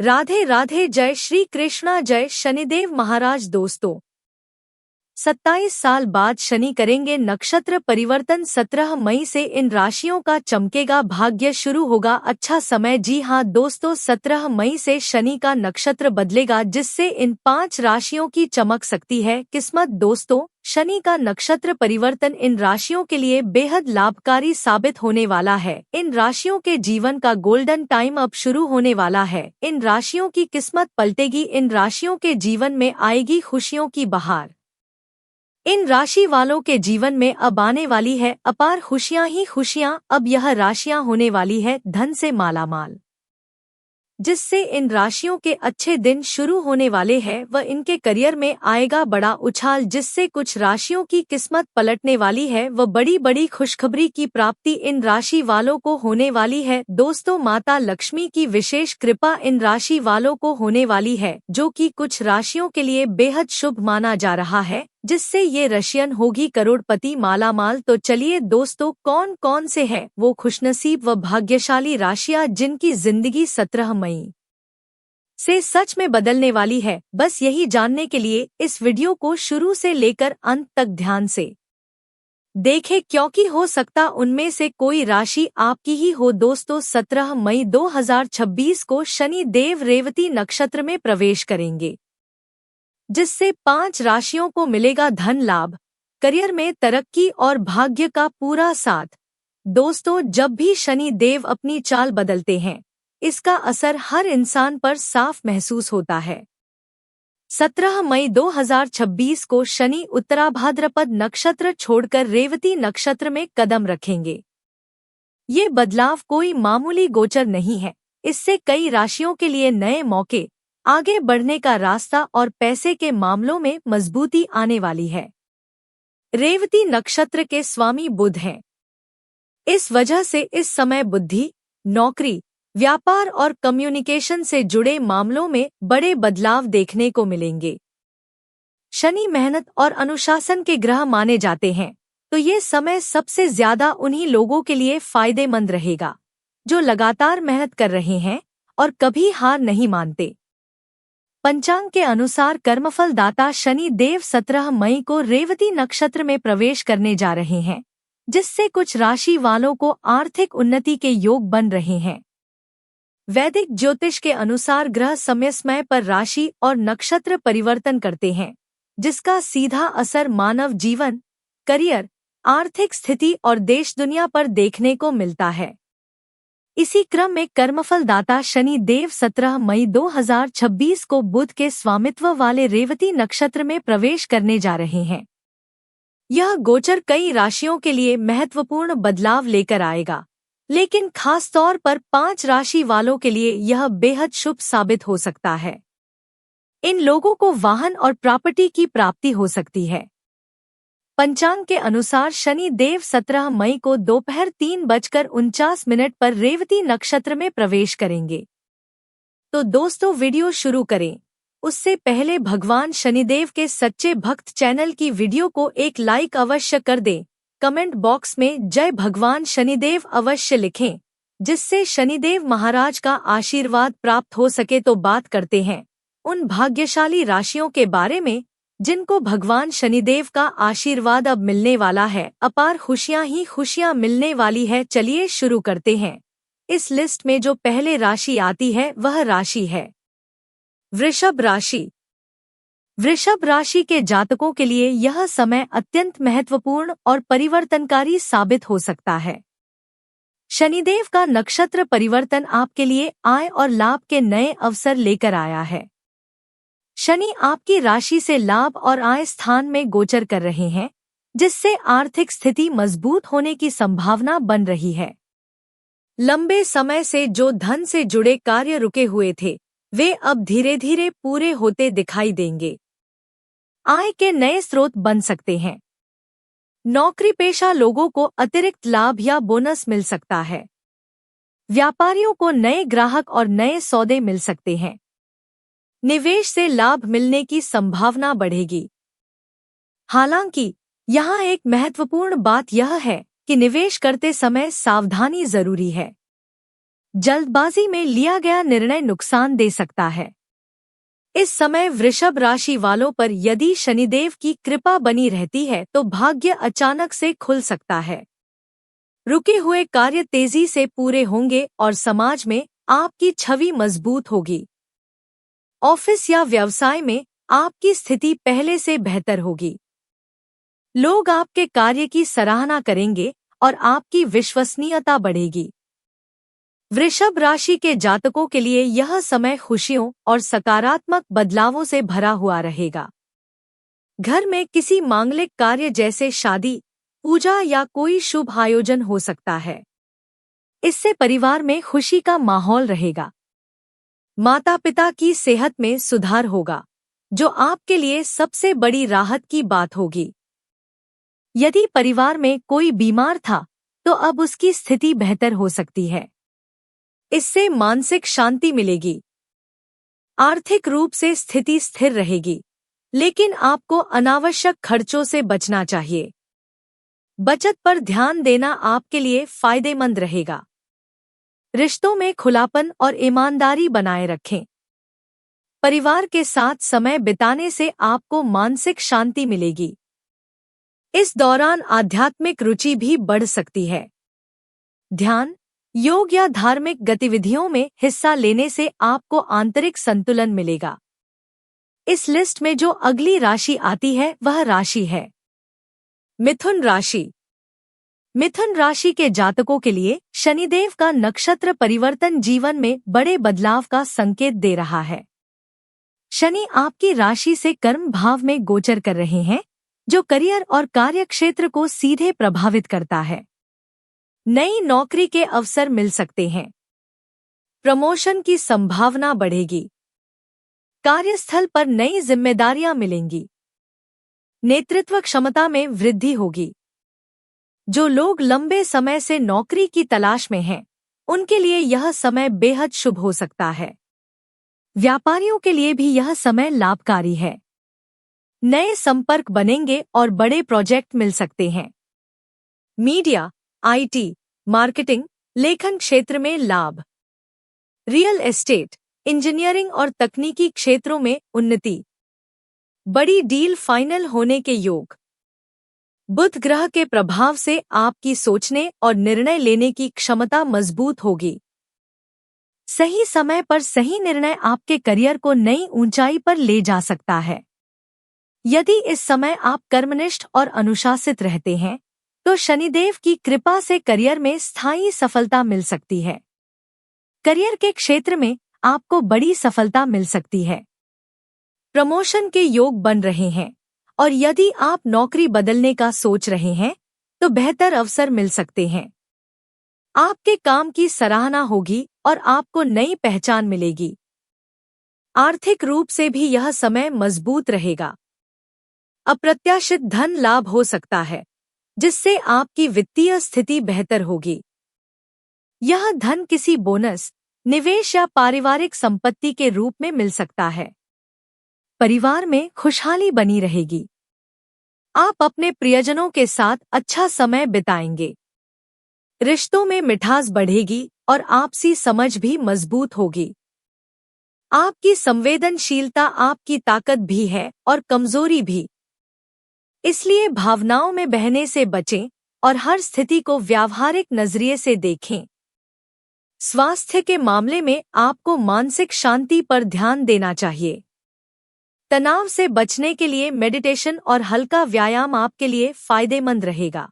राधे राधे। जय श्री कृष्णा, जय शनिदेव महाराज। दोस्तों, 27 साल बाद शनि करेंगे नक्षत्र परिवर्तन। 17 मई से इन राशियों का चमकेगा भाग्य, शुरू होगा अच्छा समय। जी हां दोस्तों, 17 मई से शनि का नक्षत्र बदलेगा, जिससे इन 5 राशियों की चमक सकती है किस्मत। दोस्तों, शनि का नक्षत्र परिवर्तन इन राशियों के लिए बेहद लाभकारी साबित होने वाला है। इन राशियों के जीवन का गोल्डन टाइम अब शुरू होने वाला है। इन राशियों की किस्मत पलटेगी। इन राशियों के जीवन में आएगी खुशियों की बहार। इन राशि वालों के जीवन में अब आने वाली है अपार खुशियां ही खुशियां। अब यह राशियां होने वाली है धन से मालामाल, जिससे इन राशियों के अच्छे दिन शुरू होने वाले हैं व इनके करियर में आएगा बड़ा उछाल, जिससे कुछ राशियों की किस्मत पलटने वाली है व बड़ी बड़ी खुशखबरी की प्राप्ति इन राशि वालों को होने वाली है। दोस्तों, माता लक्ष्मी की विशेष कृपा इन राशि वालों को होने वाली है, जो कि कुछ राशियों के लिए बेहद शुभ माना जा रहा है, जिससे ये रशियन होगी करोड़पति मालामाल। तो चलिए दोस्तों, कौन कौन से हैं वो खुशनसीब व भाग्यशाली राशियां जिनकी जिंदगी 17 मई से सच में बदलने वाली है। बस यही जानने के लिए इस वीडियो को शुरू से लेकर अंत तक ध्यान से देखें, क्योंकि हो सकता उनमें से कोई राशि आपकी ही हो। दोस्तों, 17 मई 2026 को शनि देव रेवती नक्षत्र में प्रवेश करेंगे, जिससे 5 राशियों को मिलेगा धन लाभ, करियर में तरक्की और भाग्य का पूरा साथ। दोस्तों, जब भी शनि देव अपनी चाल बदलते हैं, इसका असर हर इंसान पर साफ महसूस होता है। 17 मई 2026 को शनि उत्तराभाद्रपद नक्षत्र छोड़कर रेवती नक्षत्र में कदम रखेंगे। ये बदलाव कोई मामूली गोचर नहीं है। इससे कई राशियों के लिए नए मौके, आगे बढ़ने का रास्ता और पैसे के मामलों में मजबूती आने वाली है। रेवती नक्षत्र के स्वामी बुध हैं। इस वजह से इस समय बुद्धि, नौकरी, व्यापार और कम्युनिकेशन से जुड़े मामलों में बड़े बदलाव देखने को मिलेंगे। शनि मेहनत और अनुशासन के ग्रह माने जाते हैं, तो ये समय सबसे ज्यादा उन्हीं लोगों के लिए फायदेमंद रहेगा जो लगातार मेहनत कर रहे हैं और कभी हार नहीं मानते। पंचांग के अनुसार कर्मफल दाता शनि देव 17 मई को रेवती नक्षत्र में प्रवेश करने जा रहे हैं, जिससे कुछ राशि वालों को आर्थिक उन्नति के योग बन रहे हैं। वैदिक ज्योतिष के अनुसार ग्रह समय समय पर राशि और नक्षत्र परिवर्तन करते हैं, जिसका सीधा असर मानव जीवन, करियर, आर्थिक स्थिति और देश दुनिया पर देखने को मिलता है। इसी क्रम में कर्मफल दाता शनि देव 17 मई 2026 को बुध के स्वामित्व वाले रेवती नक्षत्र में प्रवेश करने जा रहे हैं। यह गोचर कई राशियों के लिए महत्वपूर्ण बदलाव लेकर आएगा, लेकिन खास तौर पर 5 राशि वालों के लिए यह बेहद शुभ साबित हो सकता है। इन लोगों को वाहन और प्रॉपर्टी की प्राप्ति हो सकती है। पंचांग के अनुसार शनि देव 17 मई को दोपहर 3:49 पर रेवती नक्षत्र में प्रवेश करेंगे। तो दोस्तों, वीडियो शुरू करें उससे पहले भगवान शनिदेव के सच्चे भक्त चैनल की वीडियो को एक लाइक अवश्य कर दें। कमेंट बॉक्स में जय भगवान शनिदेव अवश्य लिखें, जिससे शनिदेव महाराज का आशीर्वाद प्राप्त हो सके। तो बात करते हैं उन भाग्यशाली राशियों के बारे में जिनको भगवान शनिदेव का आशीर्वाद अब मिलने वाला है। अपार खुशियां ही खुशियां मिलने वाली है। चलिए शुरू करते हैं। इस लिस्ट में जो पहले राशि आती है वह राशि है वृषभ राशि। वृषभ राशि के जातकों के लिए यह समय अत्यंत महत्वपूर्ण और परिवर्तनकारी साबित हो सकता है। शनिदेव का नक्षत्र परिवर्तन आपके लिए आय और लाभ के नए अवसर लेकर आया है। शनि आपकी राशि से लाभ और आय स्थान में गोचर कर रहे हैं, जिससे आर्थिक स्थिति मजबूत होने की संभावना बन रही है। लंबे समय से जो धन से जुड़े कार्य रुके हुए थे, वे अब धीरे धीरे पूरे होते दिखाई देंगे। आय के नए स्रोत बन सकते हैं। नौकरी पेशा लोगों को अतिरिक्त लाभ या बोनस मिल सकता है। व्यापारियों को नए ग्राहक और नए सौदे मिल सकते हैं। निवेश से लाभ मिलने की संभावना बढ़ेगी। हालांकि यहाँ एक महत्वपूर्ण बात यह है कि निवेश करते समय सावधानी जरूरी है। जल्दबाजी में लिया गया निर्णय नुकसान दे सकता है। इस समय वृषभ राशि वालों पर यदि शनिदेव की कृपा बनी रहती है तो भाग्य अचानक से खुल सकता है। रुके हुए कार्य तेजी से पूरे होंगे और समाज में आपकी छवि मजबूत होगी। ऑफिस या व्यवसाय में आपकी स्थिति पहले से बेहतर होगी। लोग आपके कार्य की सराहना करेंगे और आपकी विश्वसनीयता बढ़ेगी। वृषभ राशि के जातकों के लिए यह समय खुशियों और सकारात्मक बदलावों से भरा हुआ रहेगा। घर में किसी मांगलिक कार्य जैसे शादी, पूजा या कोई शुभ आयोजन हो सकता है। इससे परिवार में खुशी का माहौल रहेगा। माता पिता की सेहत में सुधार होगा, जो आपके लिए सबसे बड़ी राहत की बात होगी। यदि परिवार में कोई बीमार था तो अब उसकी स्थिति बेहतर हो सकती है। इससे मानसिक शांति मिलेगी। आर्थिक रूप से स्थिति स्थिर रहेगी, लेकिन आपको अनावश्यक खर्चों से बचना चाहिए। बचत पर ध्यान देना आपके लिए फायदेमंद रहेगा। रिश्तों में खुलापन और ईमानदारी बनाए रखें। परिवार के साथ समय बिताने से आपको मानसिक शांति मिलेगी। इस दौरान आध्यात्मिक रुचि भी बढ़ सकती है। ध्यान, योग या धार्मिक गतिविधियों में हिस्सा लेने से आपको आंतरिक संतुलन मिलेगा। इस लिस्ट में जो अगली राशि आती है वह राशि है मिथुन राशि। मिथुन राशि के जातकों के लिए शनिदेव का नक्षत्र परिवर्तन जीवन में बड़े बदलाव का संकेत दे रहा है। शनि आपकी राशि से कर्म भाव में गोचर कर रहे हैं, जो करियर और कार्य क्षेत्र को सीधे प्रभावित करता है। नई नौकरी के अवसर मिल सकते हैं। प्रमोशन की संभावना बढ़ेगी। कार्यस्थल पर नई जिम्मेदारियां मिलेंगी। नेतृत्व क्षमता में वृद्धि होगी। जो लोग लंबे समय से नौकरी की तलाश में हैं, उनके लिए यह समय बेहद शुभ हो सकता है। व्यापारियों के लिए भी यह समय लाभकारी है। नए संपर्क बनेंगे और बड़े प्रोजेक्ट मिल सकते हैं। मीडिया, आईटी, मार्केटिंग, लेखन क्षेत्र में लाभ। रियल एस्टेट, इंजीनियरिंग और तकनीकी क्षेत्रों में उन्नति। बड़ी डील फाइनल होने के योग। बुध ग्रह के प्रभाव से आपकी सोचने और निर्णय लेने की क्षमता मजबूत होगी। सही समय पर सही निर्णय आपके करियर को नई ऊंचाई पर ले जा सकता है। यदि इस समय आप कर्मनिष्ठ और अनुशासित रहते हैं, तो शनिदेव की कृपा से करियर में स्थायी सफलता मिल सकती है। करियर के क्षेत्र में आपको बड़ी सफलता मिल सकती है। प्रमोशन के योग बन रहे हैं, और यदि आप नौकरी बदलने का सोच रहे हैं तो बेहतर अवसर मिल सकते हैं। आपके काम की सराहना होगी और आपको नई पहचान मिलेगी। आर्थिक रूप से भी यह समय मजबूत रहेगा। अप्रत्याशित धन लाभ हो सकता है, जिससे आपकी वित्तीय स्थिति बेहतर होगी। यह धन किसी बोनस, निवेश या पारिवारिक संपत्ति के रूप में मिल सकता है। परिवार में खुशहाली बनी रहेगी। आप अपने प्रियजनों के साथ अच्छा समय बिताएंगे। रिश्तों में मिठास बढ़ेगी और आपसी समझ भी मजबूत होगी। आपकी संवेदनशीलता आपकी ताकत भी है और कमजोरी भी। इसलिए भावनाओं में बहने से बचें और हर स्थिति को व्यावहारिक नजरिए से देखें। स्वास्थ्य के मामले में आपको मानसिक शांति पर ध्यान देना चाहिए। तनाव से बचने के लिए मेडिटेशन और हल्का व्यायाम आपके लिए फायदेमंद रहेगा।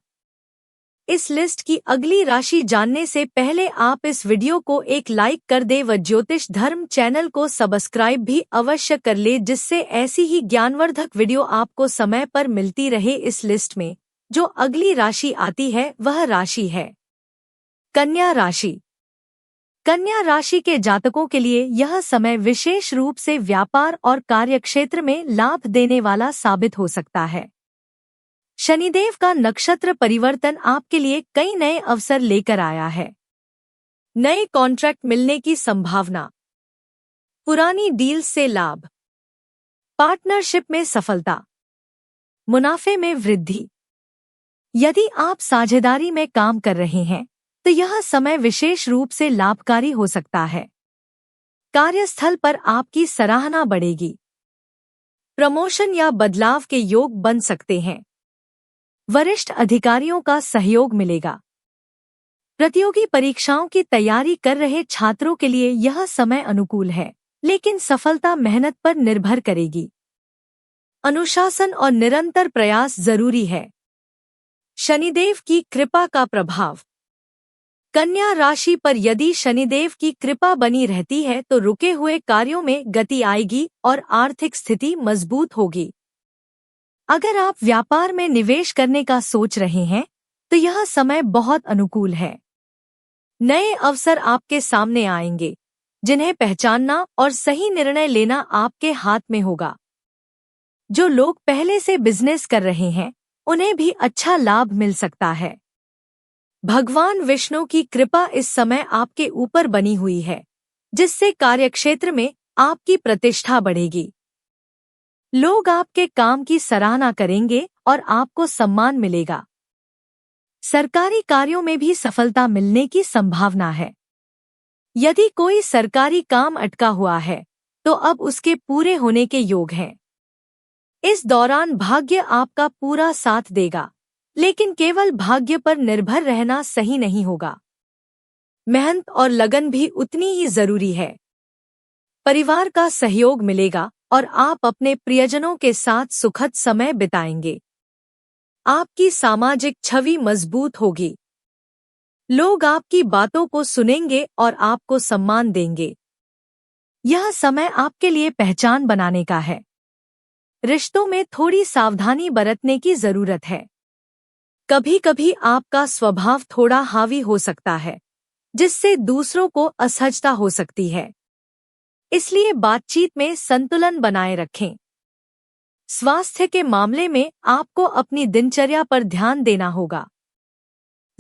इस लिस्ट की अगली राशि जानने से पहले आप इस वीडियो को एक लाइक कर दें व ज्योतिष धर्म चैनल को सब्सक्राइब भी अवश्य कर ले, जिससे ऐसी ही ज्ञानवर्धक वीडियो आपको समय पर मिलती रहे। इस लिस्ट में जो अगली राशि आती है वह राशि है कन्या राशि। कन्या राशि के जातकों के लिए यह समय विशेष रूप से व्यापार और कार्यक्षेत्र में लाभ देने वाला साबित हो सकता है। शनिदेव का नक्षत्र परिवर्तन आपके लिए कई नए अवसर लेकर आया है। नए कॉन्ट्रैक्ट मिलने की संभावना, पुरानी डील्स से लाभ, पार्टनरशिप में सफलता, मुनाफे में वृद्धि। यदि आप साझेदारी में काम कर रहे हैं तो यह समय विशेष रूप से लाभकारी हो सकता है। कार्यस्थल पर आपकी सराहना बढ़ेगी। प्रमोशन या बदलाव के योग बन सकते हैं। वरिष्ठ अधिकारियों का सहयोग मिलेगा। प्रतियोगी परीक्षाओं की तैयारी कर रहे छात्रों के लिए यह समय अनुकूल है, लेकिन सफलता मेहनत पर निर्भर करेगी। अनुशासन और निरंतर प्रयास जरूरी है। शनिदेव की कृपा का प्रभाव। कन्या राशि पर यदि शनिदेव की कृपा बनी रहती है तो रुके हुए कार्यों में गति आएगी और आर्थिक स्थिति मजबूत होगी। अगर आप व्यापार में निवेश करने का सोच रहे हैं तो यह समय बहुत अनुकूल है। नए अवसर आपके सामने आएंगे, जिन्हें पहचानना और सही निर्णय लेना आपके हाथ में होगा। जो लोग पहले से बिजनेस कर रहे हैं उन्हें भी अच्छा लाभ मिल सकता है। भगवान विष्णु की कृपा इस समय आपके ऊपर बनी हुई है, जिससे कार्यक्षेत्र में आपकी प्रतिष्ठा बढ़ेगी। लोग आपके काम की सराहना करेंगे और आपको सम्मान मिलेगा। सरकारी कार्यों में भी सफलता मिलने की संभावना है। यदि कोई सरकारी काम अटका हुआ है तो अब उसके पूरे होने के योग हैं। इस दौरान भाग्य आपका पूरा साथ देगा, लेकिन केवल भाग्य पर निर्भर रहना सही नहीं होगा। मेहनत और लगन भी उतनी ही जरूरी है। परिवार का सहयोग मिलेगा और आप अपने प्रियजनों के साथ सुखद समय बिताएंगे। आपकी सामाजिक छवि मजबूत होगी। लोग आपकी बातों को सुनेंगे और आपको सम्मान देंगे। यह समय आपके लिए पहचान बनाने का है। रिश्तों में थोड़ी सावधानी बरतने की जरूरत है। कभी-कभी आपका स्वभाव थोड़ा हावी हो सकता है, जिससे दूसरों को असहजता हो सकती है। इसलिए बातचीत में संतुलन बनाए रखें। स्वास्थ्य के मामले में आपको अपनी दिनचर्या पर ध्यान देना होगा।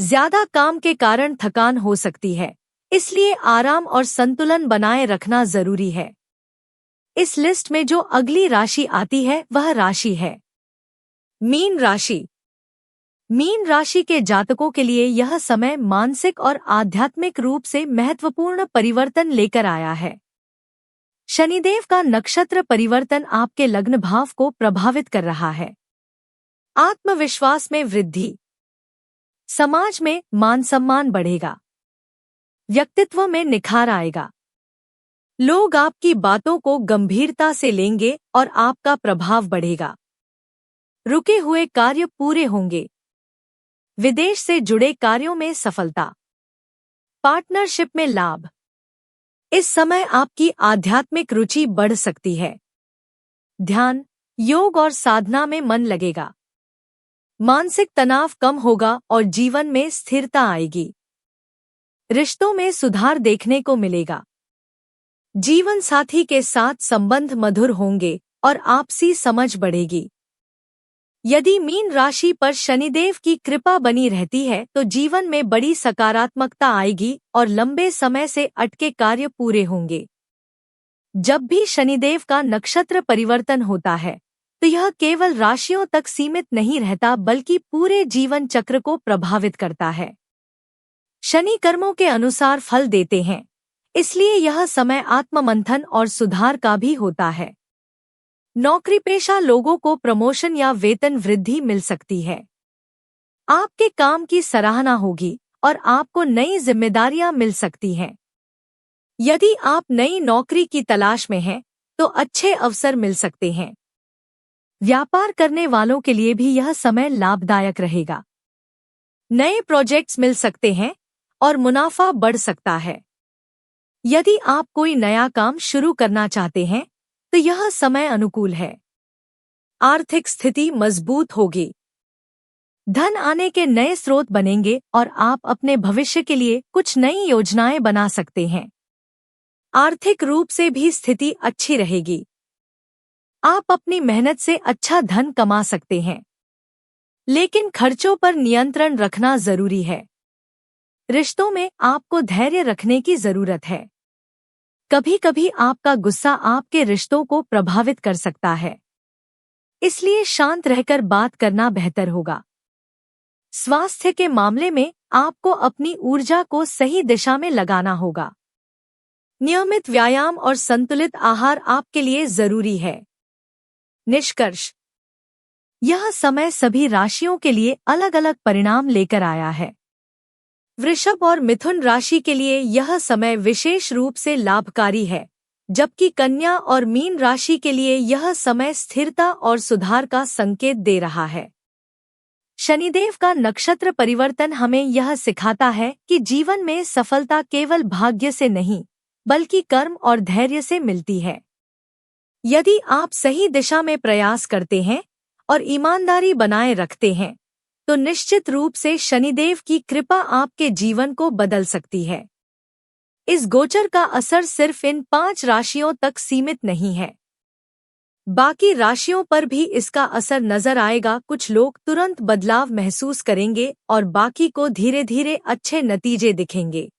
ज्यादा काम के कारण थकान हो सकती है, इसलिए आराम और संतुलन बनाए रखना जरूरी है। इस लिस्ट में जो अगली राशि आती है वह राशि है मीन राशि। मीन राशि के जातकों के लिए यह समय मानसिक और आध्यात्मिक रूप से महत्वपूर्ण परिवर्तन लेकर आया है। शनिदेव का नक्षत्र परिवर्तन आपके लग्न भाव को प्रभावित कर रहा है। आत्मविश्वास में वृद्धि। समाज में मान सम्मान बढ़ेगा। व्यक्तित्व में निखार आएगा। लोग आपकी बातों को गंभीरता से लेंगे और आपका प्रभाव बढ़ेगा। रुके हुए कार्य पूरे होंगे। विदेश से जुड़े कार्यों में सफलता। पार्टनरशिप में लाभ। इस समय आपकी आध्यात्मिक रुचि बढ़ सकती है। ध्यान, योग और साधना में मन लगेगा। मानसिक तनाव कम होगा और जीवन में स्थिरता आएगी। रिश्तों में सुधार देखने को मिलेगा। जीवन साथी के साथ संबंध मधुर होंगे और आपसी समझ बढ़ेगी। यदि मीन राशि पर शनिदेव की कृपा बनी रहती है तो जीवन में बड़ी सकारात्मकता आएगी और लंबे समय से अटके कार्य पूरे होंगे। जब भी शनिदेव का नक्षत्र परिवर्तन होता है तो यह केवल राशियों तक सीमित नहीं रहता बल्कि पूरे जीवन चक्र को प्रभावित करता है। शनि कर्मों के अनुसार फल देते हैं, इसलिए यह समय आत्ममंथन और सुधार का भी होता है। नौकरी पेशा लोगों को प्रमोशन या वेतन वृद्धि मिल सकती है। आपके काम की सराहना होगी और आपको नई जिम्मेदारियां मिल सकती हैं। यदि आप नई नौकरी की तलाश में हैं, तो अच्छे अवसर मिल सकते हैं। व्यापार करने वालों के लिए भी यह समय लाभदायक रहेगा। नए प्रोजेक्ट्स मिल सकते हैं और मुनाफा बढ़ सकता है। यदि आप कोई नया काम शुरू करना चाहते हैं तो यह समय अनुकूल है। आर्थिक स्थिति मजबूत होगी। धन आने के नए स्रोत बनेंगे और आप अपने भविष्य के लिए कुछ नई योजनाएं बना सकते हैं। आर्थिक रूप से भी स्थिति अच्छी रहेगी। आप अपनी मेहनत से अच्छा धन कमा सकते हैं, लेकिन खर्चों पर नियंत्रण रखना जरूरी है। रिश्तों में आपको धैर्य रखने की जरूरत है। कभी-कभी आपका गुस्सा आपके रिश्तों को प्रभावित कर सकता है, इसलिए शांत रहकर बात करना बेहतर होगा। स्वास्थ्य के मामले में आपको अपनी ऊर्जा को सही दिशा में लगाना होगा। नियमित व्यायाम और संतुलित आहार आपके लिए जरूरी है। निष्कर्ष, यह समय सभी राशियों के लिए अलग अलग परिणाम लेकर आया है। वृषभ और मिथुन राशि के लिए यह समय विशेष रूप से लाभकारी है, जबकि कन्या और मीन राशि के लिए यह समय स्थिरता और सुधार का संकेत दे रहा है। शनिदेव का नक्षत्र परिवर्तन हमें यह सिखाता है कि जीवन में सफलता केवल भाग्य से नहीं, बल्कि कर्म और धैर्य से मिलती है। यदि आप सही दिशा में प्रयास करते हैं और ईमानदारी बनाए रखते हैं, तो निश्चित रूप से शनिदेव की कृपा आपके जीवन को बदल सकती है। इस गोचर का असर सिर्फ इन 5 राशियों तक सीमित नहीं है। बाकी राशियों पर भी इसका असर नजर आएगा। कुछ लोग तुरंत बदलाव महसूस करेंगे और बाकी को धीरे धीरे अच्छे नतीजे दिखेंगे।